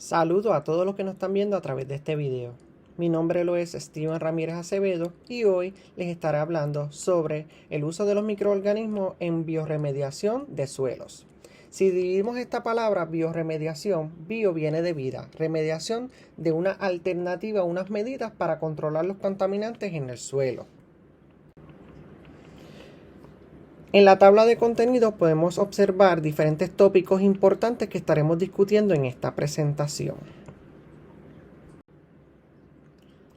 Saludo a todos los que nos están viendo a través de este video. Mi nombre lo es Steven Ramírez Acevedo y hoy les estaré hablando sobre el uso de los microorganismos en bioremediación de suelos. Si dividimos esta palabra bioremediación, bio viene de vida, remediación de una alternativa, unas medidas para controlar los contaminantes en el suelo. En la tabla de contenidos podemos observar diferentes tópicos importantes que estaremos discutiendo en esta presentación.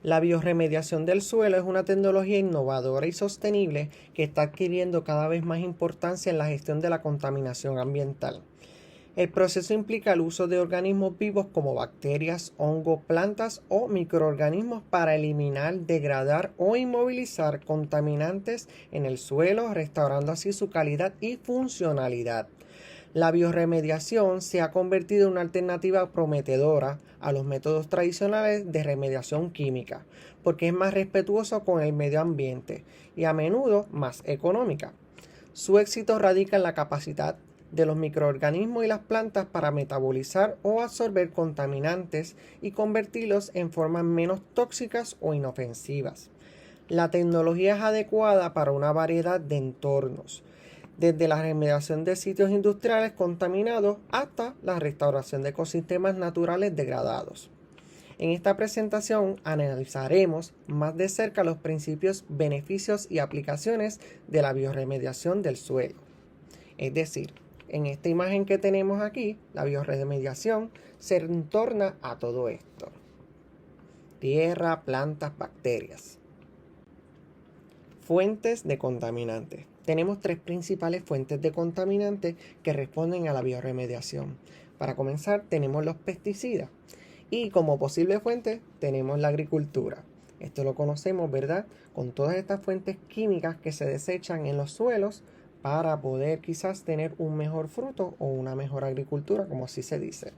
La bioremediación del suelo es una tecnología innovadora y sostenible que está adquiriendo cada vez más importancia en la gestión de la contaminación ambiental. El proceso implica el uso de organismos vivos como bacterias, hongos, plantas o microorganismos para eliminar, degradar o inmovilizar contaminantes en el suelo, restaurando así su calidad y funcionalidad. La bioremediación se ha convertido en una alternativa prometedora a los métodos tradicionales de remediación química, porque es más respetuoso con el medio ambiente y a menudo más económica. Su éxito radica en la capacidad de los microorganismos y las plantas para metabolizar o absorber contaminantes y convertirlos en formas menos tóxicas o inofensivas. La tecnología es adecuada para una variedad de entornos, desde la remediación de sitios industriales contaminados hasta la restauración de ecosistemas naturales degradados. En esta presentación analizaremos más de cerca los principios, beneficios y aplicaciones de la bioremediación del suelo. Es decir, en esta imagen que tenemos aquí, la bioremediación se entorna a todo esto: tierra, plantas, bacterias. Fuentes de contaminantes. Tenemos tres principales fuentes de contaminantes que responden a la bioremediación. Para comenzar, tenemos los pesticidas y como posible fuente tenemos la agricultura. Esto lo conocemos, ¿verdad? Con todas estas fuentes químicas que se desechan en los suelos para poder quizás tener un mejor fruto o una mejor agricultura, como así se dice.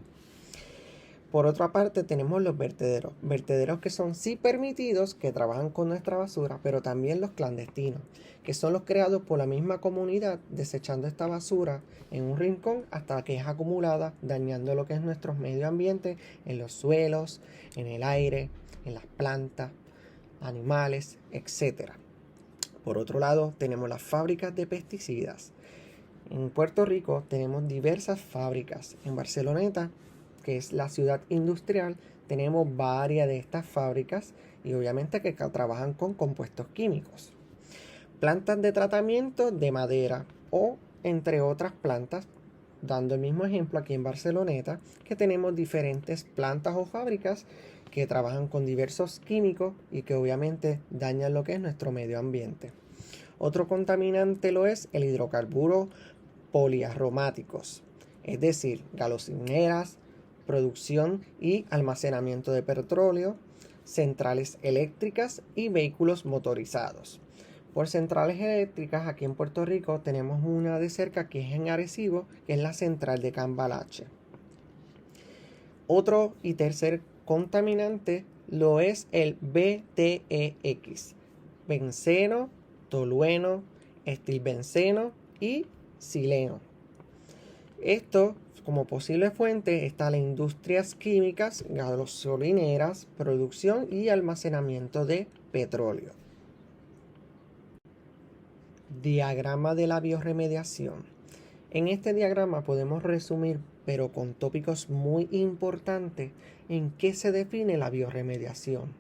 Por otra parte, tenemos los vertederos. Vertederos que son sí permitidos, que trabajan con nuestra basura, pero también los clandestinos, que son los creados por la misma comunidad, desechando esta basura en un rincón hasta que es acumulada, dañando lo que es nuestro medio ambiente, en los suelos, en el aire, en las plantas, animales, etc. Por otro lado, tenemos las fábricas de pesticidas. En Puerto Rico tenemos diversas fábricas. En Barceloneta, que es la ciudad industrial, tenemos varias de estas fábricas y obviamente que trabajan con compuestos químicos. Plantas de tratamiento de madera o entre otras plantas, dando el mismo ejemplo aquí en Barceloneta, que tenemos diferentes plantas o fábricas que trabajan con diversos químicos y que obviamente dañan lo que es nuestro medio ambiente. Otro contaminante lo es el hidrocarburo poliaromáticos, es decir, gasolineras, producción y almacenamiento de petróleo, centrales eléctricas y vehículos motorizados. Por centrales eléctricas, aquí en Puerto Rico tenemos una de cerca que es en Arecibo, que es la central de Cambalache. Otro y tercer contaminante lo es el BTEX, benceno, tolueno, estilbenceno y sileno. Esto, como posible fuente, está las industrias químicas, gasolineras, producción y almacenamiento de petróleo. Diagrama de la bioremediación. En este diagrama podemos resumir, pero con tópicos muy importantes, en qué se define la bioremediación.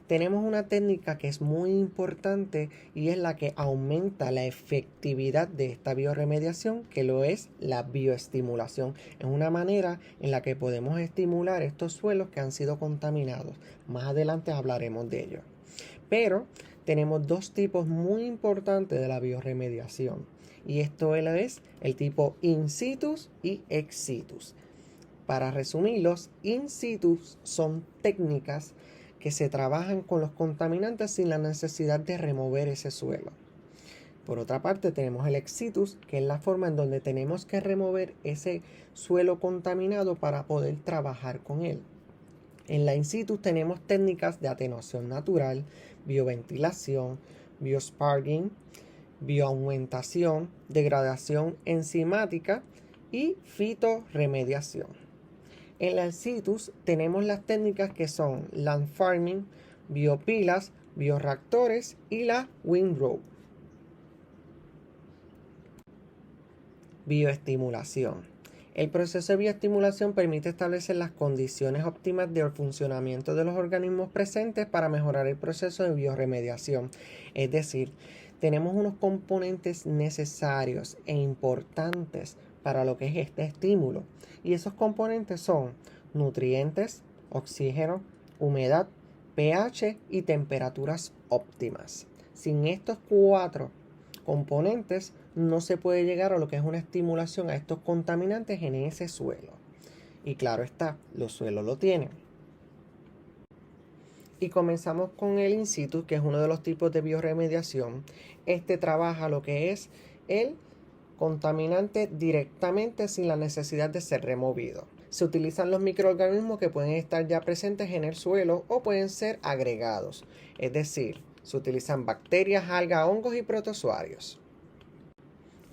Tenemos una técnica que es muy importante y es la que aumenta la efectividad de esta bioremediación, que lo es la bioestimulación. Es una manera en la que podemos estimular estos suelos que han sido contaminados. Más adelante hablaremos de ello. Pero tenemos dos tipos muy importantes de la bioremediación. Y esto es el tipo in situ y ex situ. Para resumirlos, in situ son técnicas que se trabajan con los contaminantes sin la necesidad de remover ese suelo. Por otra parte, tenemos el ex situ, que es la forma en donde tenemos que remover ese suelo contaminado para poder trabajar con él. En la in situ tenemos técnicas de atenuación natural, bioventilación, biosparging, bioaugmentación, degradación enzimática y fitorremediación. En la situs tenemos las técnicas que son land farming, biopilas, bioreactores y la windrow. Bioestimulación. El proceso de bioestimulación permite establecer las condiciones óptimas de funcionamiento de los organismos presentes para mejorar el proceso de bioremediación. Es decir, tenemos unos componentes necesarios e importantes para lo que es este estímulo. Y esos componentes son nutrientes, oxígeno, humedad, pH y temperaturas óptimas. Sin estos 4 componentes no se puede llegar a lo que es una estimulación a estos contaminantes en ese suelo. Y claro está, los suelos lo tienen. Y comenzamos con el in situ, que es uno de los tipos de bioremediación. Este trabaja lo que es el contaminante directamente sin la necesidad de ser removido. Se utilizan los microorganismos que pueden estar ya presentes en el suelo o pueden ser agregados. Es decir, se utilizan bacterias, algas, hongos y protozoarios.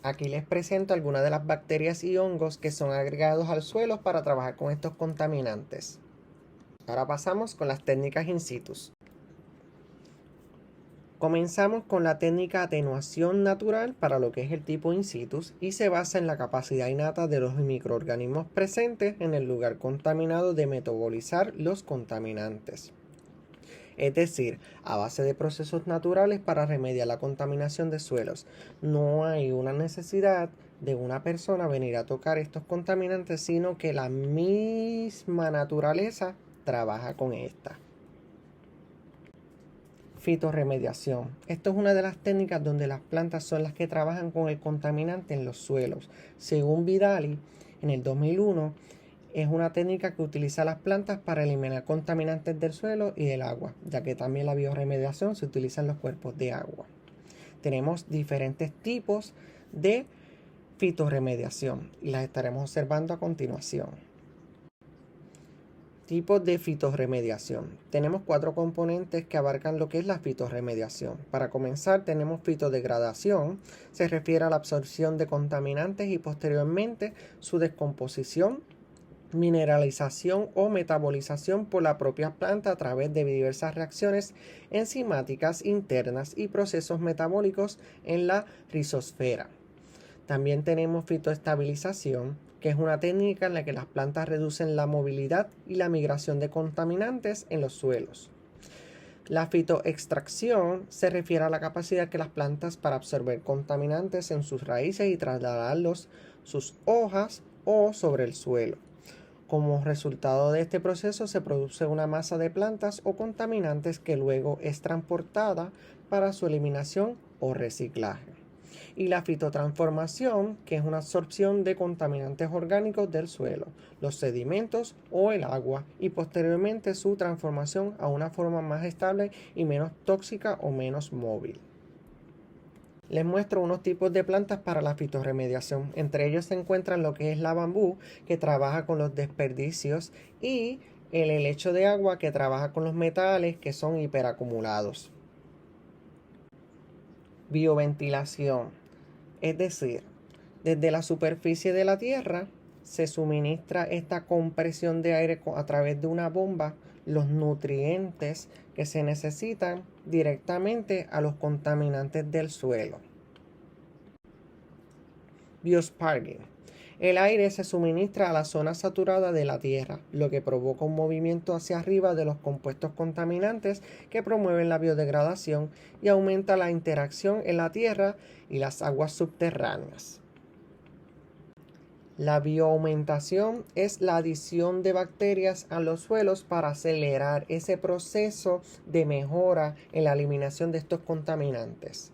Aquí les presento algunas de las bacterias y hongos que son agregados al suelo para trabajar con estos contaminantes. Ahora pasamos con las técnicas in situ. Comenzamos con la técnica atenuación natural para lo que es el tipo in situ y se basa en la capacidad innata de los microorganismos presentes en el lugar contaminado de metabolizar los contaminantes. Es decir, a base de procesos naturales para remediar la contaminación de suelos. No hay una necesidad de una persona venir a tocar estos contaminantes, sino que la misma naturaleza trabaja con esta. Fitorremediación. Esto es una de las técnicas donde las plantas son las que trabajan con el contaminante en los suelos. Según Vidali, en el 2001, es una técnica que utiliza las plantas para eliminar contaminantes del suelo y del agua, ya que también la bioremediación se utiliza en los cuerpos de agua. Tenemos diferentes tipos de fitorremediación y las estaremos observando a continuación. Tipos de fitorremediación. Tenemos 4 componentes que abarcan lo que es la fitorremediación. Para comenzar, tenemos fitodegradación. Se refiere a la absorción de contaminantes y posteriormente su descomposición, mineralización o metabolización por la propia planta a través de diversas reacciones enzimáticas internas y procesos metabólicos en la rizosfera. También tenemos fitoestabilización, que es una técnica en la que las plantas reducen la movilidad y la migración de contaminantes en los suelos. La fitoextracción se refiere a la capacidad que las plantas para absorber contaminantes en sus raíces y trasladarlos sus hojas o sobre el suelo. Como resultado de este proceso se produce una masa de plantas o contaminantes que luego es transportada para su eliminación o reciclaje. Y la fitotransformación, que es una absorción de contaminantes orgánicos del suelo, los sedimentos o el agua, y posteriormente su transformación a una forma más estable y menos tóxica o menos móvil. Les muestro unos tipos de plantas para la fitorremediación. Entre ellos se encuentran lo que es la bambú, que trabaja con los desperdicios, y el helecho de agua, que trabaja con los metales que son hiperacumulados. Bioventilación. Es decir, desde la superficie de la tierra se suministra esta compresión de aire a través de una bomba los nutrientes que se necesitan directamente a los contaminantes del suelo. Biosparging. El aire se suministra a la zona saturada de la tierra, lo que provoca un movimiento hacia arriba de los compuestos contaminantes que promueven la biodegradación y aumenta la interacción en la tierra y las aguas subterráneas. La bioaumentación es la adición de bacterias a los suelos para acelerar ese proceso de mejora en la eliminación de estos contaminantes.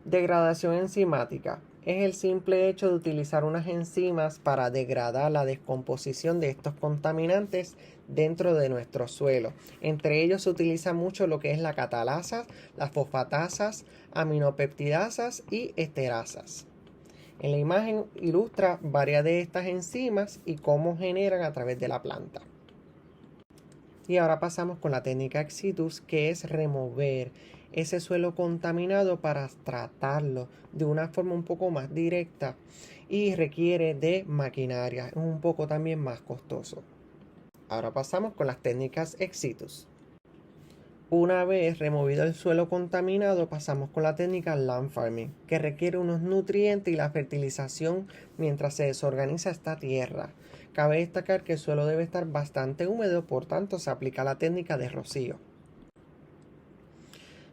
Degradación enzimática. Es el simple hecho de utilizar unas enzimas para degradar la descomposición de estos contaminantes dentro de nuestro suelo. Entre ellos se utiliza mucho lo que es la catalasa, las fosfatasas, aminopeptidasas y esterasas. En la imagen ilustra varias de estas enzimas y cómo generan a través de la planta. Y ahora pasamos con la técnica ex situ, que es remover ese suelo contaminado para tratarlo de una forma un poco más directa y requiere de maquinaria, es un poco también más costoso. Ahora pasamos con las técnicas ex situ. Una vez removido el suelo contaminado, pasamos con la técnica land farming, que requiere unos nutrientes y la fertilización mientras se desorganiza esta tierra. Cabe destacar que el suelo debe estar bastante húmedo, por tanto se aplica la técnica de rocío.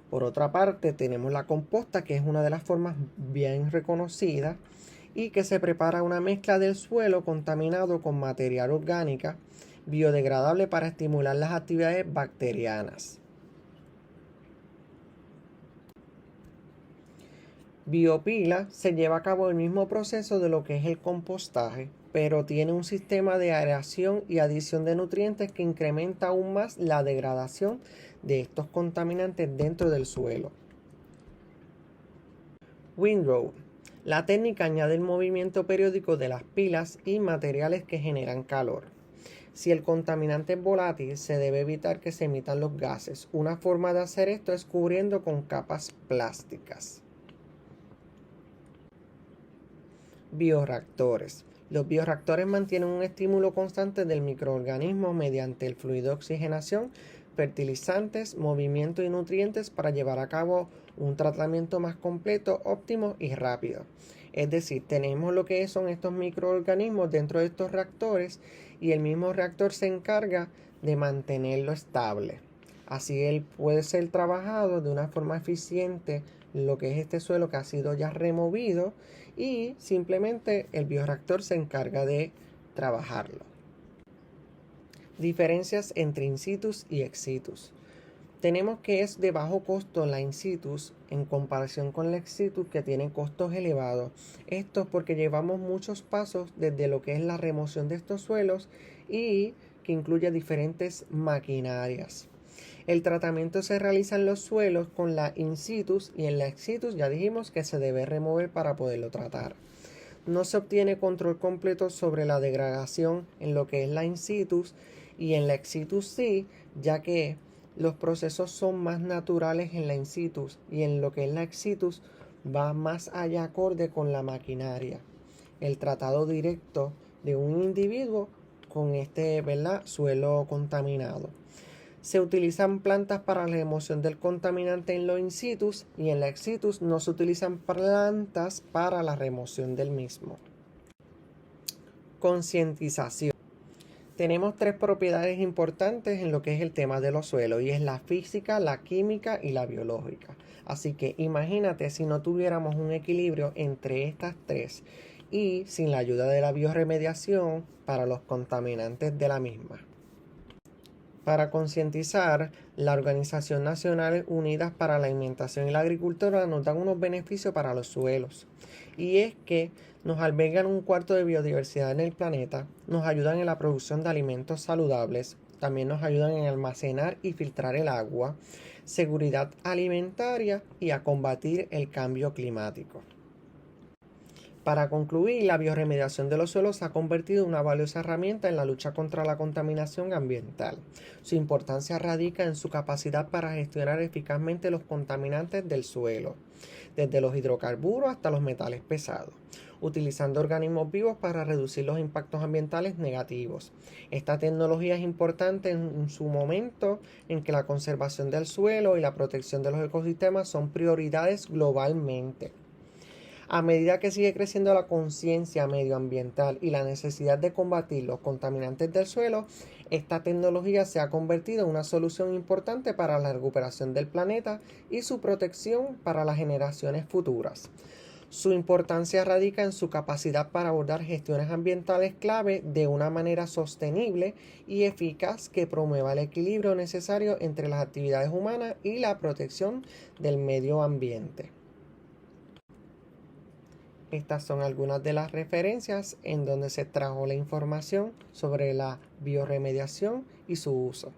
Por otra parte, tenemos la composta, que es una de las formas bien reconocidas y que se prepara una mezcla del suelo contaminado con material orgánica biodegradable para estimular las actividades bacterianas. Biopila se lleva a cabo el mismo proceso de lo que es el compostaje, pero tiene un sistema de aireación y adición de nutrientes que incrementa aún más la degradación de estos contaminantes dentro del suelo. Windrow. La técnica añade el movimiento periódico de las pilas y materiales que generan calor. Si el contaminante es volátil, se debe evitar que se emitan los gases. Una forma de hacer esto es cubriendo con capas plásticas. Bioreactores. Los bioreactores mantienen un estímulo constante del microorganismo mediante el fluido de oxigenación, fertilizantes, movimiento y nutrientes para llevar a cabo un tratamiento más completo, óptimo y rápido. Es decir, tenemos lo que son estos microorganismos dentro de estos reactores y el mismo reactor se encarga de mantenerlo estable. Así él puede ser trabajado de una forma eficiente lo que es este suelo que ha sido ya removido y simplemente el bioreactor se encarga de trabajarlo. Diferencias entre in situ y ex situ. Tenemos que es de bajo costo la in situ en comparación con la ex situ, que tiene costos elevados. Esto es porque llevamos muchos pasos desde lo que es la remoción de estos suelos y que incluye diferentes maquinarias. El tratamiento se realiza en los suelos con la in situ y en la ex situ ya dijimos que se debe remover para poderlo tratar. No se obtiene control completo sobre la degradación en lo que es la in situ y en la ex situ sí, ya que los procesos son más naturales en la in situ y en lo que es la ex situ va más allá acorde con la maquinaria. El tratado directo de un individuo con este, suelo contaminado. Se utilizan plantas para la remoción del contaminante en los in situ y en la ex situ no se utilizan plantas para la remoción del mismo. Concientización. Tenemos tres propiedades importantes en lo que es el tema de los suelos y es la física, la química y la biológica. Así que imagínate si no tuviéramos un equilibrio entre estas tres y sin la ayuda de la bioremediación para los contaminantes de la misma. Para concientizar, la Organización Nacional Unidas para la Alimentación y la Agricultura nos dan unos beneficios para los suelos. Y es que nos albergan un cuarto de biodiversidad en el planeta, nos ayudan en la producción de alimentos saludables, también nos ayudan en almacenar y filtrar el agua, seguridad alimentaria y a combatir el cambio climático. Para concluir, la bioremediación de los suelos se ha convertido en una valiosa herramienta en la lucha contra la contaminación ambiental. Su importancia radica en su capacidad para gestionar eficazmente los contaminantes del suelo, desde los hidrocarburos hasta los metales pesados, utilizando organismos vivos para reducir los impactos ambientales negativos. Esta tecnología es importante en su momento en que la conservación del suelo y la protección de los ecosistemas son prioridades globalmente. A medida que sigue creciendo la conciencia medioambiental y la necesidad de combatir los contaminantes del suelo, esta tecnología se ha convertido en una solución importante para la recuperación del planeta y su protección para las generaciones futuras. Su importancia radica en su capacidad para abordar gestiones ambientales clave de una manera sostenible y eficaz que promueva el equilibrio necesario entre las actividades humanas y la protección del medio ambiente. Estas son algunas de las referencias en donde se trajo la información sobre la bioremediación y su uso.